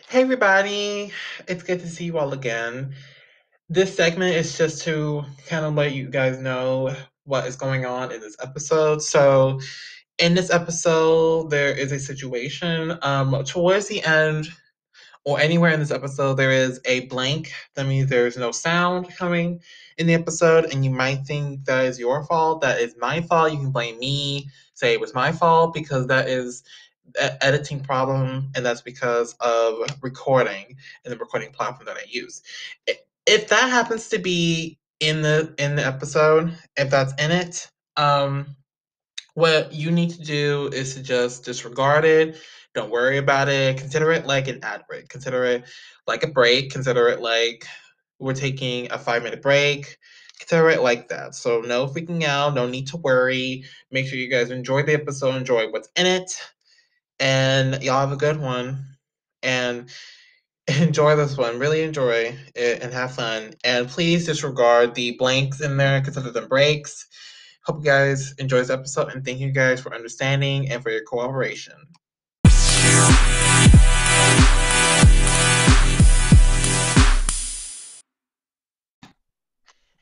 Hey everybody, it's good to see you all again. This segment is just to kind of let you guys know what is going on in this episode. So, in this episode, there is a situation. Towards the end, or anywhere in this episode, there is a blank. That means there's no sound coming in the episode, and you might think that is your fault. That is my fault. You can blame me, say it was my fault, because that is an editing problem, and that's because of recording and the recording platform that I use. If that happens to be in the episode, if that's in it, what you need to do is to just disregard it. Don't worry about it. Consider it like an ad break. Consider it like a break. Consider it like we're taking a 5 minute break. Consider it like that. So no freaking out. No need to worry. Make sure you guys enjoy the episode. Enjoy what's in it. And y'all have a good one. And enjoy this one. Really enjoy it and have fun. And please disregard the blanks in there. Consider them breaks. Hope you guys enjoy this episode and thank you guys for understanding and for your cooperation.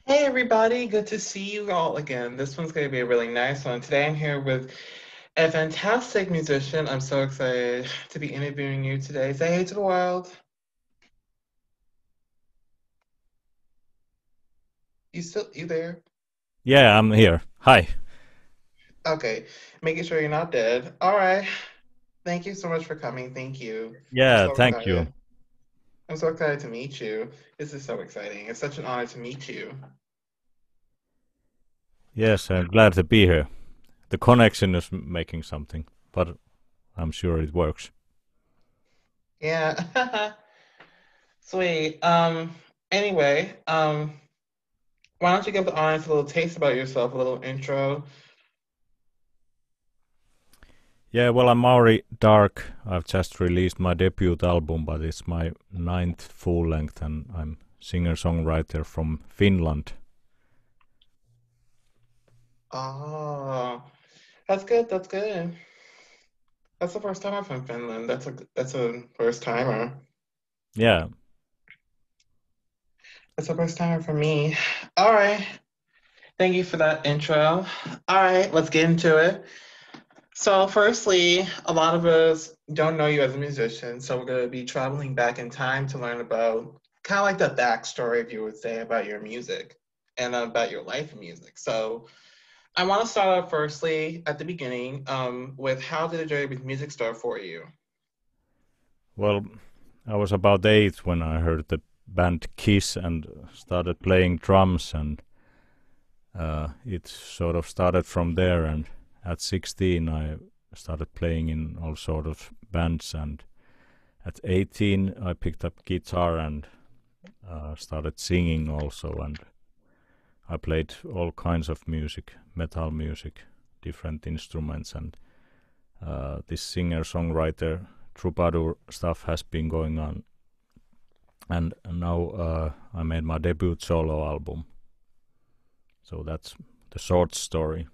Hey everybody, good to see you all again. This one's going to be a really nice one. Today I'm here with a fantastic musician. I'm so excited to be interviewing you today. Say hey to the world. You there? Yeah, I'm here. Hi. Okay, making sure you're not dead. All right. Thank you so much for coming. Thank you. I'm Yeah, so thank you. excited. I'm so excited to meet you. This is so exciting. It's such an honor to meet you. Yes, I'm glad to be here. The connection is making something, but I'm sure it works. Yeah. Sweet. Anyway, why don't you give the audience a little taste about yourself, a little intro? Yeah, well, I'm Mauri Dark. I've just released my debut album, but it's my ninth full length, and I'm singer-songwriter from Finland. Oh, that's good. That's good. That's the first time I'm from Finland. That's a first timer. Yeah, That's a first timer for me. All right. Thank you for that intro. All right, let's get into it. So, firstly, a lot of us don't know you as a musician, so we're going to be traveling back in time to learn about kind of like the backstory, if you would say, about your music and about your life in music. So, I want to start out firstly at the beginning with how did the journey with music start for you? well, I was about 8 when I heard the band Kiss and started playing drums, and it sort of started from there. And at 16, I started playing in all sort of bands, and at 18, I picked up guitar and started singing also, and I played all kinds of music, metal music, different instruments, and this singer-songwriter troubadour stuff has been going on. And now I made my debut solo album. So that's the short story.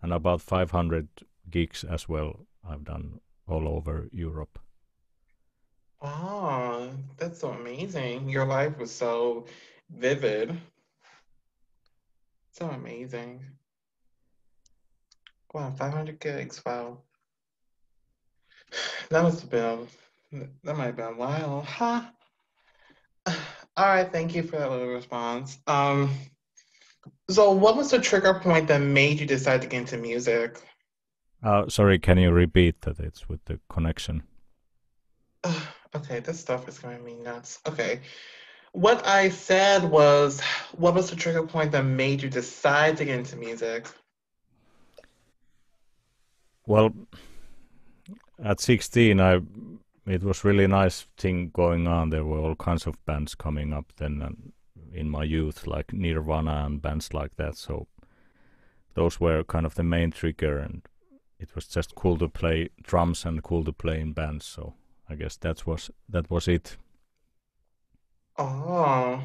And about 500 gigs as well I've done all over Europe. Oh, that's so amazing. Your life was so vivid. So amazing. Wow, 500 gigs. Wow. That must have been, that might have been a while. Huh? All right, thank you for that little response. So what was the trigger point that made you decide to get into music? Sorry, can you repeat that? It's with the connection. Okay, this stuff is going me nuts. Okay. What I said was, what was the trigger point that made you decide to get into music? Well, at 16, it was really nice thing going on. There were all kinds of bands coming up then in my youth, like Nirvana and bands like that. So those were kind of the main trigger, and it was just cool to play drums and cool to play in bands. So I guess that was it. Oh,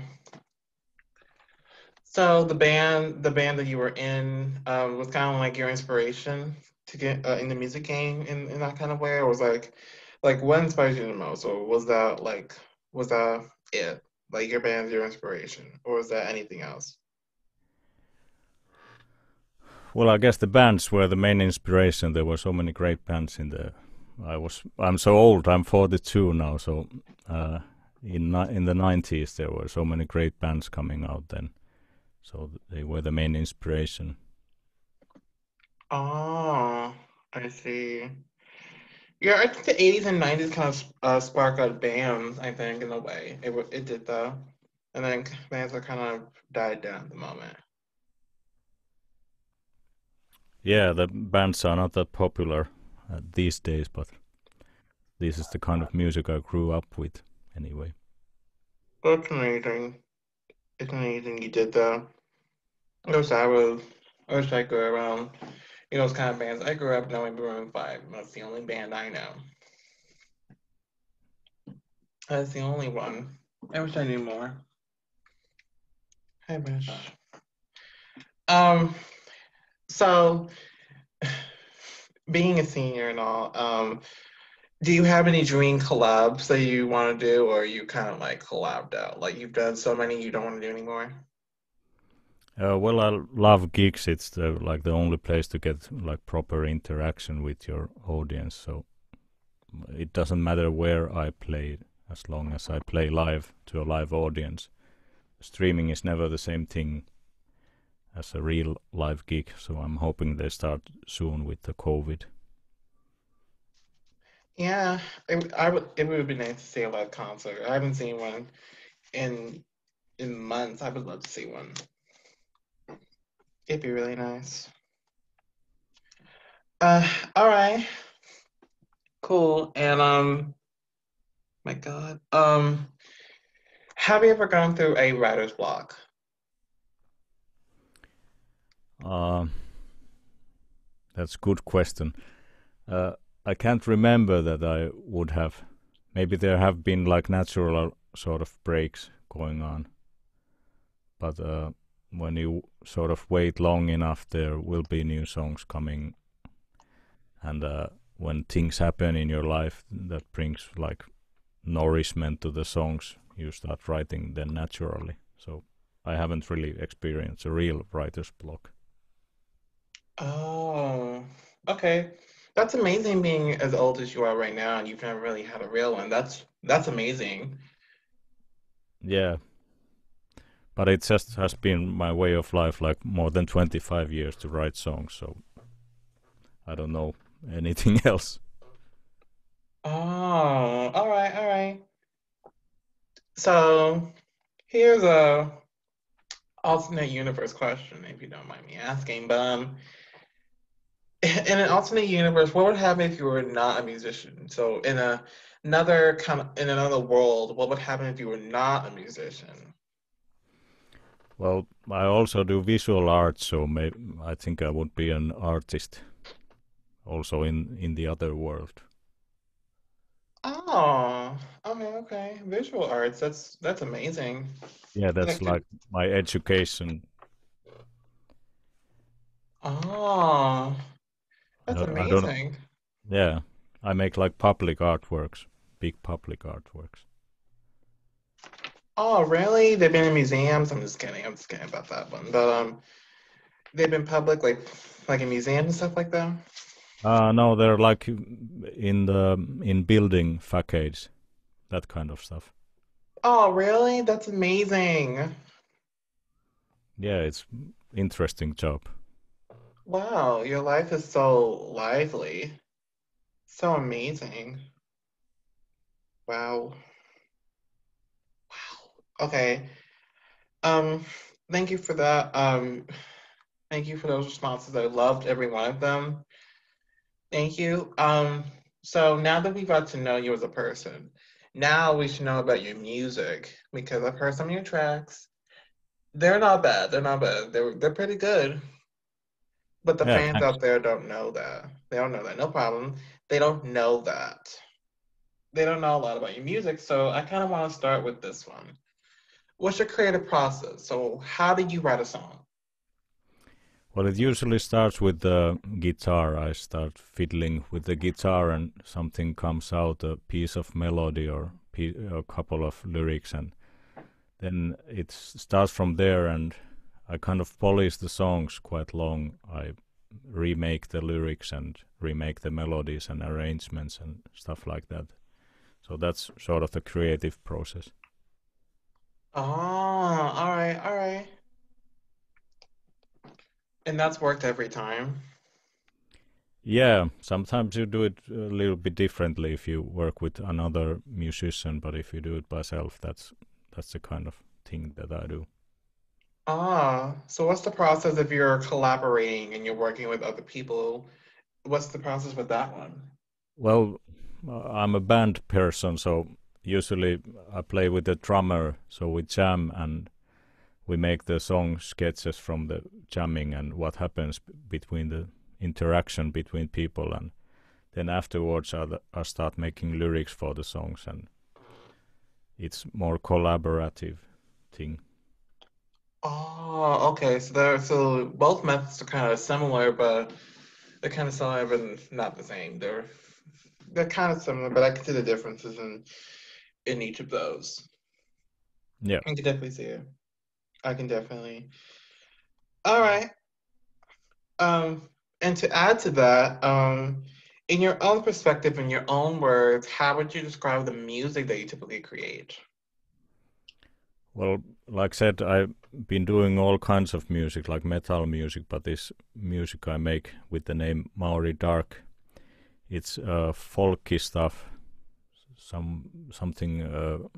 so the band that you were in, was kind of like your inspiration to get in the music game in that kind of way, or was Like, what inspires you the most, or was that it? Like your band's your inspiration, or was that anything else? Well, I guess the bands were the main inspiration. There were so many great bands in the. I'm so old. I'm 42 now. So in the 90s there were so many great bands coming out then. So they were the main inspiration. Oh, I see. Yeah, I think the 80s and 90s kind of sparked out bands, I think, in a way. It did though. And then bands are kind of died down at the moment. Yeah, the bands are not that popular these days, but this is the kind of music I grew up with anyway. That's amazing. It's amazing you did that. I wish I was, I wish I grew around, those kind of bands. I grew up knowing Maroon 5. That's the only band I know. That's the only one. I wish I knew more. I wish. Um, so being a senior and all, do you have any dream collabs that you want to do, or are you kind of like collabed out? Like you've done so many you don't want to do anymore? Well, I love gigs. It's like the only place to get like proper interaction with your audience. So it doesn't matter where I play, as long as I play live to a live audience. Streaming is never the same thing as a real live gig. So I'm hoping they start soon with the COVID. Yeah, it would be nice to see a live concert. I haven't seen one in months. I would love to see one. It'd be really nice. Uh, all right, cool. And my God, have you ever gone through a writer's block? Uh, that's a good question. Uh, I can't remember that I would have. Maybe there have been like natural sort of breaks going on, but when you sort of wait long enough, there will be new songs coming, and when things happen in your life that brings like nourishment to the songs, you start writing them naturally. So I haven't really experienced a real writer's block. Oh, okay. That's amazing being as old as you are right now and you've never really had a real one. That's amazing. Yeah, but it just has been my way of life, like more than 25 years to write songs. So I don't know anything else. Oh, all right, all right. So here's a alternate universe question, if you don't mind me asking. But in an alternate universe, what would happen if you were not a musician? So in another world, what would happen if you were not a musician? Well, I also do visual art, so I think I would be an artist also in the other world. Oh, okay, okay. Visual arts, that's amazing. Yeah, that's Like to, like my education. oh, that's I don't. amazing. Yeah, I make like public artworks, big public artworks. Oh, really? They've been in museums? I'm just kidding. I'm just kidding about that one. But they've been public, like in museums and stuff like that. No, they're like in building facades, that kind of stuff. Oh, really? That's amazing. Yeah, it's interesting job. Wow, your life is so lively. So amazing. Wow. Wow. Okay. Um, thank you for that. Thank you for those responses. I loved every one of them. Thank you. So now that we've got to know you as a person, now we should know about your music because I've heard some of your tracks. They're not bad. They're not bad. They're pretty good. But the Yeah, fans thanks. out there don't know that. They don't know that. No problem. They don't know that. They don't know a lot about your music. So I kind of want to start with this one. What's your creative process? So how do you write a song? Well, it usually starts with the guitar. I start fiddling with the guitar, and something comes out, a piece of melody or a couple of lyrics, and then it starts from there. And I kind of polish the songs quite long. I remake the lyrics and remake the melodies and arrangements and stuff like that. So that's sort of the creative process. Oh, all right, all right. And that's worked every time. Yeah, sometimes you do it a little bit differently if you work with another musician, but if you do it by yourself, that's the kind of thing that I do. Ah, so what's the process if you're collaborating and you're working with other people? What's the process with that one? Well, I'm a band person, so usually I play with the drummer, so we jam and we make the song sketches from the jamming and what happens between the interaction between people, and then afterwards I start making lyrics for the songs, and it's more collaborative thing. Oh, okay. So both methods are kind of similar, but they're kind of similar but not the same. They're kind of similar, but I can see the differences in each of those. Yeah. I can definitely see it. I can definitely. All right. And to add to that, in your own perspective, in your own words, how would you describe the music that you typically create? Well, like I said, I've been doing all kinds of music, like metal music, but this music I make with the name Mauri Dark, it's folky stuff, something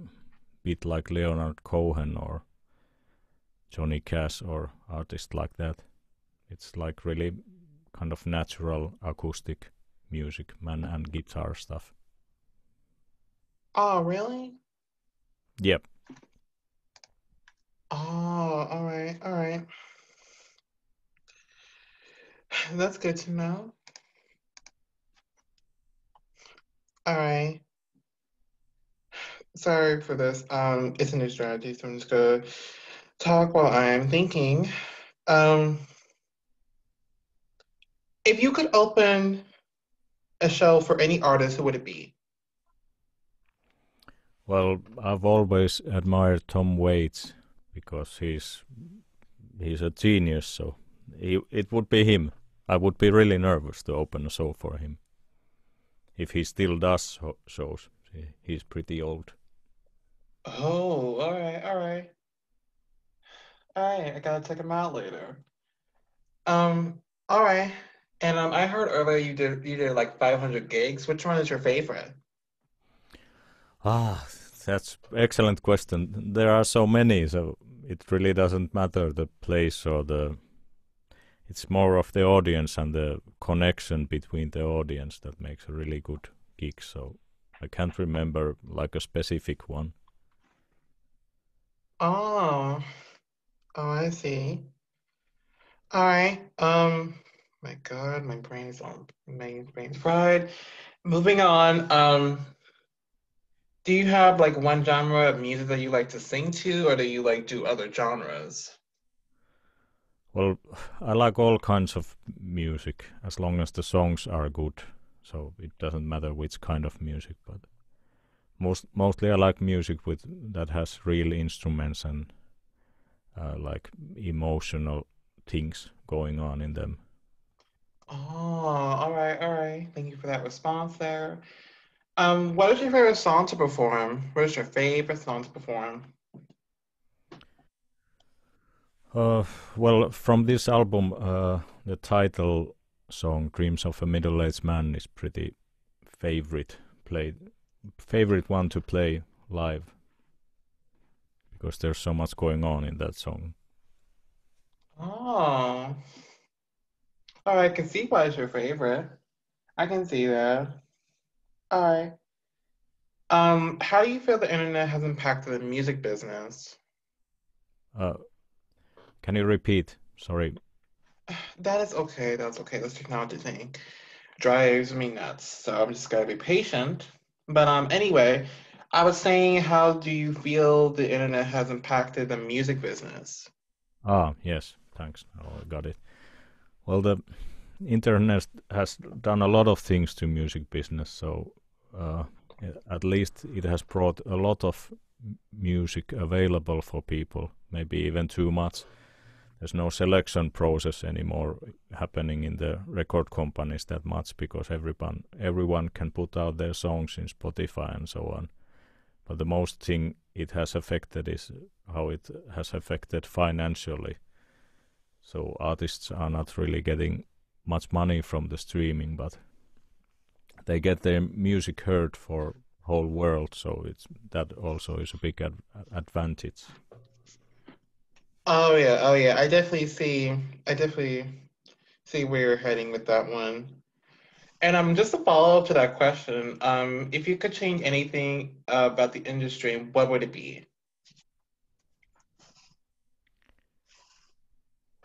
bit like Leonard Cohen or Johnny Cash or artists like that. It's like really kind of natural acoustic music, man, and guitar stuff. Oh, really? Yep. Oh, all right, all right. That's good to know. All right. Sorry for this. It's a new strategy, so I'm just gonna talk while I'm thinking. Um, if you could open a show for any artist, who would it be? Well, I've always admired Tom Waits because he's a genius. So it would be him. I would be really nervous to open a show for him if he still does shows. He's pretty old. Oh, all right, all right, all right. I gotta check him out later. All right. And I heard earlier you did like 500 gigs. Which one is your favorite? Ah, that's excellent question. There are so many, so it really doesn't matter the place or the. It's more of the audience and the connection between the audience that makes a really good gig. So I can't remember like a specific one. Oh, oh, I see. All right. My God, my brain's fried. Moving on. Do you have like one genre of music that you like to sing to, or do you like do other genres? Well, I like all kinds of music as long as the songs are good. So it doesn't matter which kind of music, but mostly I like music with that has real instruments and like emotional things going on in them. Oh, all right, all right. Thank you for that response there. What is your favorite song to perform? What is your favorite song to perform? Uh, well, from this album, the title song "Dreams of a Middle-Aged Man" is pretty favorite played favorite one to play live because there's so much going on in that song. Oh, all right. I can see why it's your favorite. I can see that. All right. How do you feel the internet has impacted the music business? Uh, can you repeat? Sorry. That is okay. That's okay. This technology thing drives me nuts. So I'm just gotta be patient. But anyway, I was saying, how do you feel the internet has impacted the music business? Ah, yes. Thanks. Oh, I got it. Well, the internet has done a lot of things to music business, so uh, at least it has brought a lot of music available for people, maybe even too much. There's no selection process anymore happening in the record companies that much because everyone can put out their songs in Spotify and so on. But the most thing it has affected is how it has affected financially. So artists are not really getting much money from the streaming, but they get their music heard for whole world. So that also is a big advantage. Oh yeah. I definitely see where you're heading with that one. And just a follow up to that question, if you could change anything about the industry, what would it be?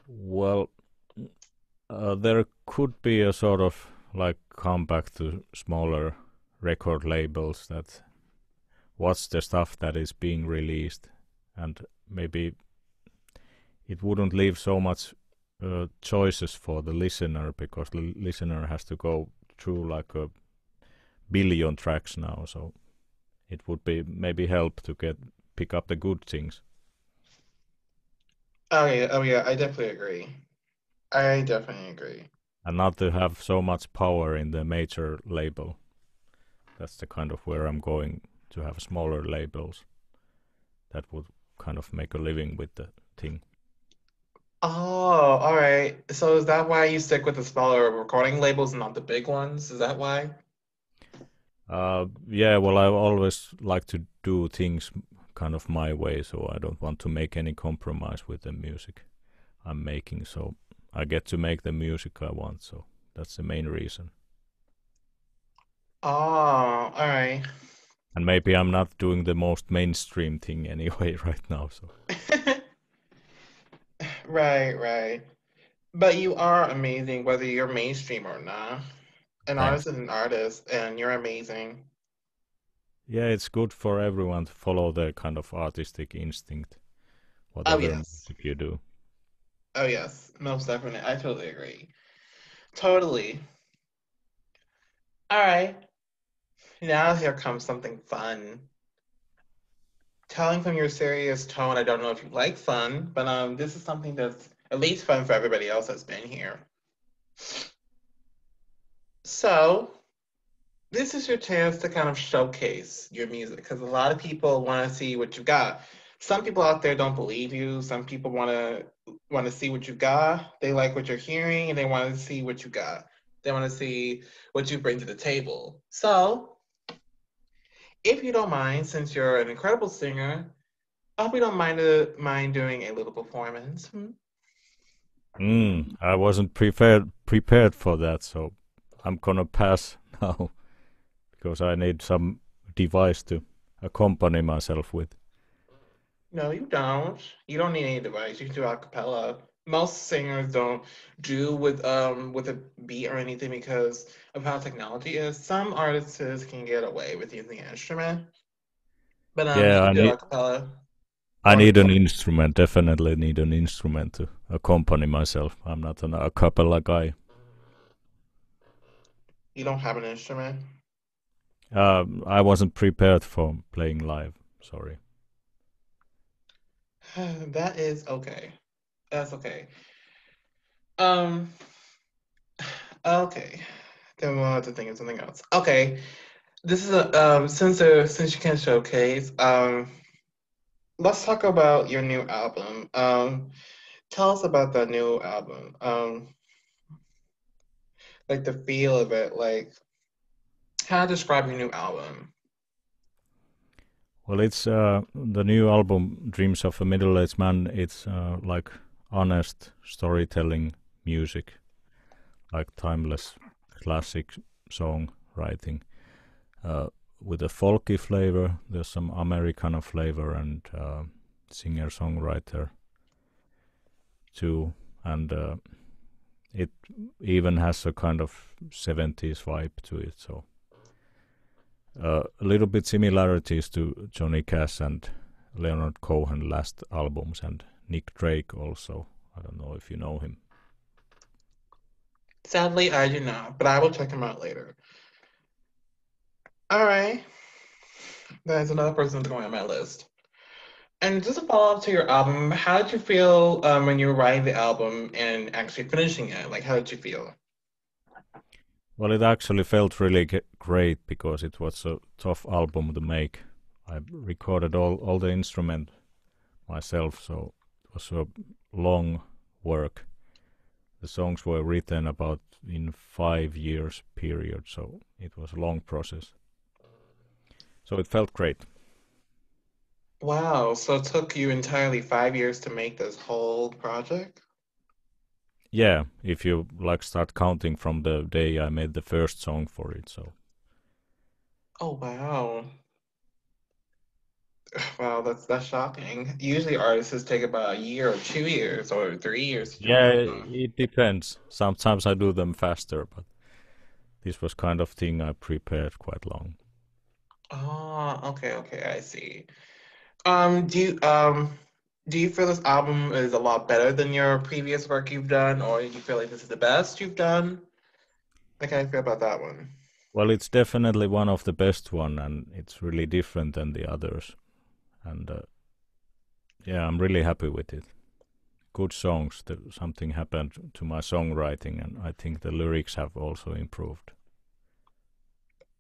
Well, there could be a sort of like comeback to smaller record labels that watch the stuff that is being released, and maybe it wouldn't leave so much choices for the listener because the listener has to go through like a billion tracks now. So it would be maybe help to pick up the good things Oh yeah, I definitely agree. I definitely agree. and not to have so much power in the major label. That's the kind of where I'm going, to have smaller labels that would kind of make a living with the thing. Oh, all right. So is that why you stick with the smaller recording labels and not the big ones? Is that why? Yeah, well, I always like to do things kind of my way, so I don't want to make any compromise with the music I'm making. So I get to make the music I want. So that's the main reason. Oh, all right. And maybe I'm not doing the most mainstream thing anyway right now. So Right, right. But you are amazing, whether you're mainstream or not. An thanks. artist is an artist, and you're amazing. Yeah, it's good for everyone to follow their kind of artistic instinct, Oh, whatever yes. music you do. Oh, yes. Most definitely. I totally agree. Totally. All right. Now here comes something fun. Telling from your serious tone, I don't know if you like fun, but this is something that's at least fun for everybody else that's been here. So, this is your chance to kind of showcase your music because a lot of people want to see what you got. Some people out there don't believe you. Some people want to see what you got. They like what you're hearing and they want to see what you got. They want to see what you bring to the table. So, if you don't mind, since you're an incredible singer, I hope you don't mind doing a little performance. Hmm? I wasn't prepared for that, so I'm gonna pass now because I need some device to accompany myself with. No, you don't. You don't need any device. You can do a cappella. Most singers don't do with a beat or anything because of how technology is. Some artists can get away with using an instrument, but you Yeah, can do a cappella I or need an instrument. Definitely need an instrument to accompany myself. I'm not an a cappella guy. you don't have an instrument. I wasn't prepared for playing live. Sorry. That is okay. That's okay. Um, okay. Then we'll have to think of something else. Okay. This is a since you can showcase, let's talk about your new album. Tell us about that new album. Like the feel of it, like how to describe your new album. Well, it's the new album, Dreams of a Middle-Aged Man. It's like honest storytelling music, like timeless classic songwriting uh, with a folky flavor. There's some Americana flavor and singer-songwriter too, and it even has a kind of 70s vibe to it. So a little bit similarities to Johnny Cash and Leonard Cohen last albums and Nick Drake also. I don't know if you know him. Sadly, I do not, but I will check him out later. All right, there's another person that's going on my list. And just a follow up to your album, how did you feel when you were writing the album and actually finishing it? Like, how did you feel? Well, it actually felt really great because it was a tough album to make. I recorded all the instrument myself, so it was a long work. The songs were written about in 5 years period, so it was a long process. So it felt great. Wow, so it took you entirely 5 years to make this whole project? Yeah, if you like start counting from the day I made the first song for it, so Oh, wow. Wow, that's shocking. Usually artists take about a year or 2 years or 3 years to do an yeah, album. it depends. Sometimes I do them faster, but this was kind of thing I prepared quite long. Oh, okay, okay, I see. Um, do you um do you feel this album is a lot better than your previous work you've done, or do you feel like this is the best you've done? Like how do you feel about that one? Well, it's definitely one of the best one, and it's really different than the others. And yeah, I'm really happy with it. Good songs. Something happened to my songwriting, and I think the lyrics have also improved.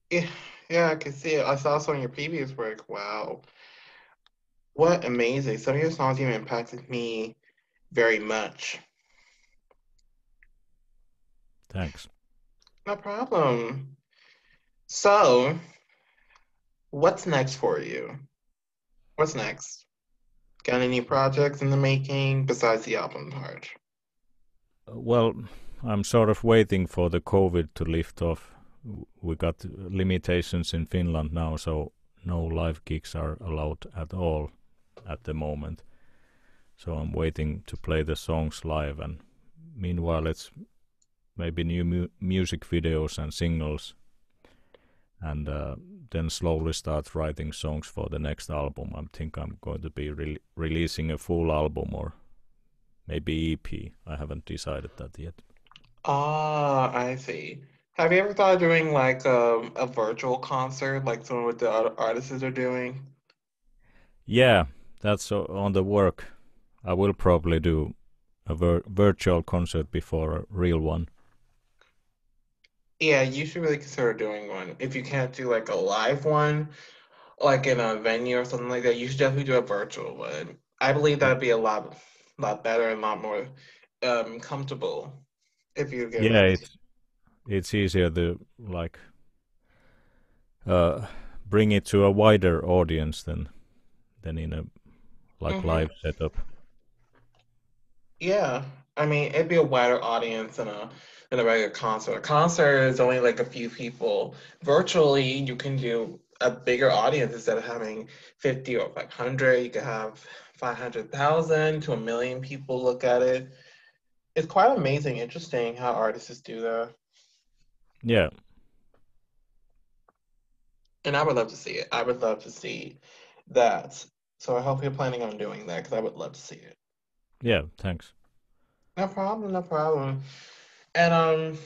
Yeah, yeah, I can see it. I saw some of your previous work. Wow. What amazing. Some of your songs even impacted me very much. Thanks. No problem. So, what's next for you? What's next? Got any projects in the making besides the album part? Well, I'm sort of waiting for the COVID to lift off. We got limitations in Finland now, so no live gigs are allowed at all at the moment. So I'm waiting to play the songs live, and meanwhile, it's maybe new music videos and singles, and then slowly start writing songs for the next album. I think I'm going to be releasing a full album or maybe EP. I haven't decided that yet. Ah, I see. Have you ever thought of doing like a virtual concert like some of what the other artists are doing? Yeah, that's on the work. I will probably do a virtual concert before a real one. Yeah, you should really consider doing one. If you can't do like a live one, like in a venue or something like that, you should definitely do a virtual one. I believe Y- that'd be a lot better and a lot more comfortable if you get Yeah, that. it's easier to like uh, bring it to a wider audience than in a like Mm-hmm. live setup. Yeah, I mean, it'd be a wider audience than a regular concert. A concert is only like a few people. Virtually, you can do a bigger audience instead of having 50 or 500. You could have 500,000 to 1 million people look at it. It's quite amazing, interesting how artists do that. Yeah, And I would love to see it. I would love to see that. So I hope you're planning on doing that because I would love to see it. yeah. Thanks. No problem, no problem. And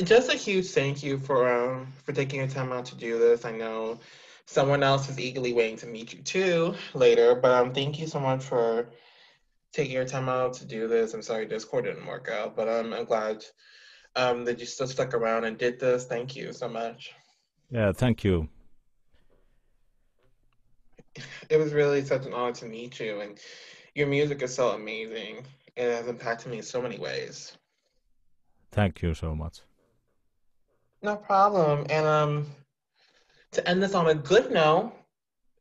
just a huge thank you for taking your time out to do this. I know someone else is eagerly waiting to meet you too later, but thank you so much for taking your time out to do this. I'm sorry Discord didn't work out, but I'm glad that you still stuck around and did this. Thank you so much. Yeah, thank you. It was really such an honor to meet you, and your music is so amazing. It has impacted me in so many ways. Thank you so much. No problem. And to end this on a good note,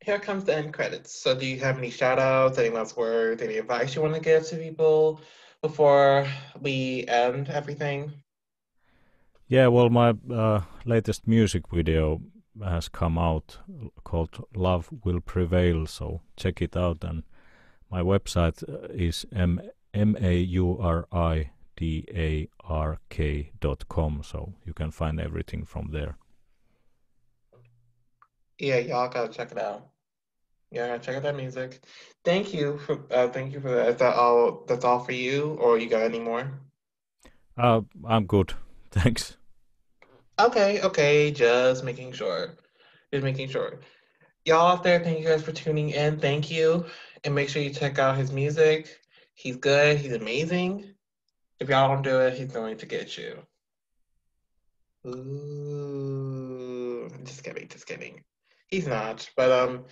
here comes the end credits. So, do you have any shout outs, any last words, any advice you want to give to people before we end everything? Yeah, well, my latest music video has come out called "Love Will Prevail," so check it out. And my website is mauridark.com, so you can find everything from there. Yeah, y'all gotta check it out. Yeah, gotta check out that music. Thank you for that. Is that all? That's all for you, or you got any more? I'm good. Thanks. Okay, okay, just making sure. Just making sure. Y'all out there, thank you guys for tuning in. Thank you. And make sure you check out his music. He's good, he's amazing. If y'all don't do it, he's going to get you. Ooh, just kidding, just kidding. He's not. But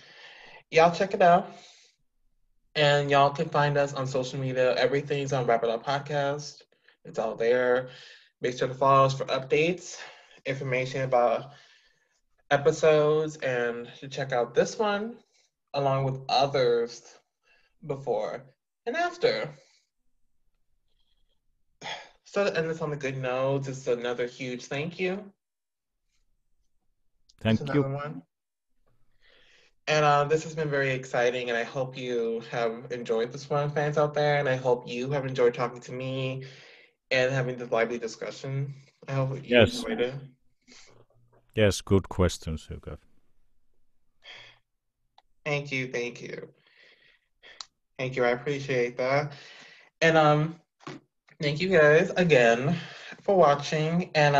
y'all check it out. And y'all can find us on social media. Everything's on Wrap It Up Podcast. It's all there. Make sure to follow us for updates, information about episodes, and to check out this one along with others before and after. So to end this on a good note, just another huge thank you. Just Thank you. another one. And this has been very exciting, and I hope you have enjoyed this one, fans out there. And I hope you have enjoyed talking to me and having this lively discussion. I hope you Yes. enjoyed it. Yes, good questions you got. Thank you, thank you, thank you. I appreciate that. And thank you guys again for watching. And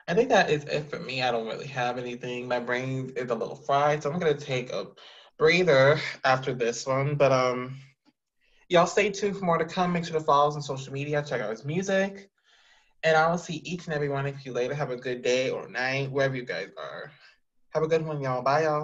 I think that is it for me. I don't really have anything. My brain is a little fried, so I'm gonna take a breather after this one. But y'all stay tuned for more to come. Make sure to follow us on social media. Check out his music. And I will see each and every one of you later. Have a good day or night, wherever you guys are. Have a good one, y'all. Bye, y'all.